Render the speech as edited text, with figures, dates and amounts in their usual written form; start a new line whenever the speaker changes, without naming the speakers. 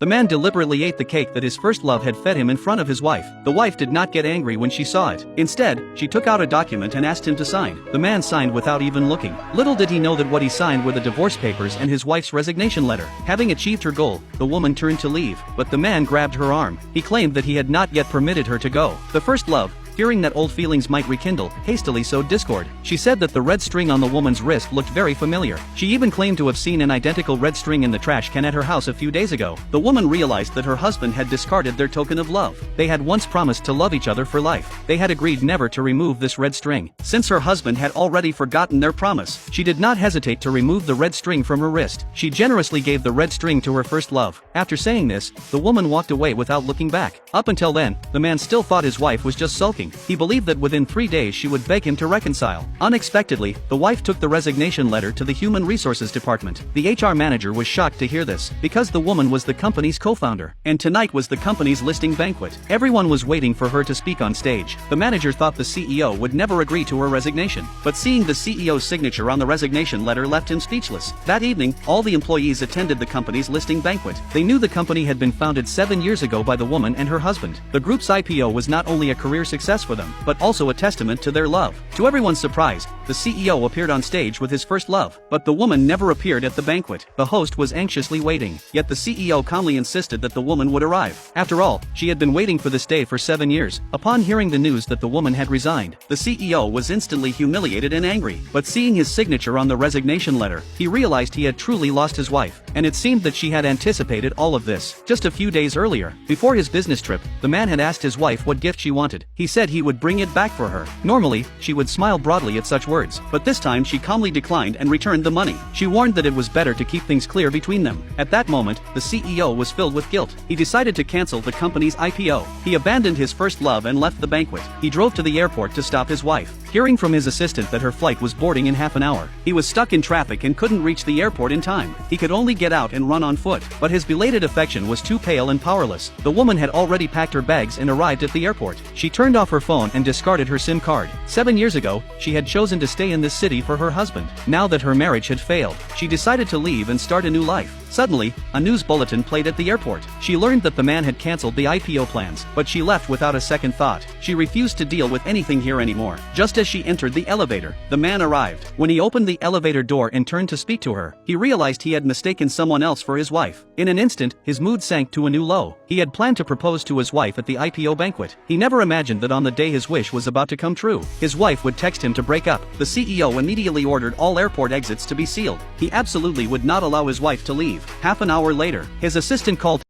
The man deliberately ate the cake that his first love had fed him in front of his wife. The wife did not get angry when she saw it. Instead, she took out a document and asked him to sign. The man signed without even looking. Little did he know that what he signed were the divorce papers and his wife's resignation letter. Having achieved her goal, the woman turned to leave, but the man grabbed her arm. He claimed that he had not yet permitted her to go. The first love, fearing that old feelings might rekindle, hastily sowed discord. She said that the red string on the woman's wrist looked very familiar. She even claimed to have seen an identical red string in the trash can at her house a few days ago. The woman realized that her husband had discarded their token of love. They had once promised to love each other for life. They had agreed never to remove this red string. Since her husband had already forgotten their promise, she did not hesitate to remove the red string from her wrist. She generously gave the red string to her first love. After saying this, the woman walked away without looking back. Up until then, the man still thought his wife was just sulking. He believed that within 3 days she would beg him to reconcile. Unexpectedly, the wife took the resignation letter to the Human Resources Department. The HR manager was shocked to hear this, because the woman was the company's co-founder, and tonight was the company's listing banquet. Everyone was waiting for her to speak on stage. The manager thought the CEO would never agree to her resignation, but seeing the CEO's signature on the resignation letter left him speechless. That evening, all the employees attended the company's listing banquet. They knew the company had been founded 7 years ago by the woman and her husband. The group's IPO was not only a career success for them, but also a testament to their love. To everyone's surprise, the CEO appeared on stage with his first love, but the woman never appeared at the banquet. The host was anxiously waiting, yet the CEO calmly insisted that the woman would arrive. After all, she had been waiting for this day for 7 years. Upon hearing the news that the woman had resigned, the CEO was instantly humiliated and angry, but seeing his signature on the resignation letter, he realized he had truly lost his wife, and it seemed that she had anticipated all of this. Just a few days earlier, before his business trip, the man had asked his wife what gift she wanted. He said he would bring it back for her. Normally, she would smile broadly at such words, but this time she calmly declined and returned the money. She warned that it was better to keep things clear between them. At that moment, the CEO was filled with guilt. He decided to cancel the company's IPO. He abandoned his first love and left the banquet. He drove to the airport to stop his wife. Hearing from his assistant that her flight was boarding in half an hour, he was stuck in traffic and couldn't reach the airport in time. He could only get out and run on foot, but his belated affection was too pale and powerless. The woman had already packed her bags and arrived at the airport. She turned off her phone and discarded her SIM card. 7 years ago, she had chosen to stay in this city for her husband. Now that her marriage had failed, she decided to leave and start a new life. Suddenly, a news bulletin played at the airport. She learned that the man had canceled the IPO plans, but she left without a second thought. She refused to deal with anything here anymore. Just as she entered the elevator, the man arrived. When he opened the elevator door and turned to speak to her, he realized he had mistaken someone else for his wife. In an instant, his mood sank to a new low. He had planned to propose to his wife at the IPO banquet. He never imagined that on the day his wish was about to come true, his wife would text him to break up. The CEO immediately ordered all airport exits to be sealed. He absolutely would not allow his wife to leave. Half an hour later, his assistant called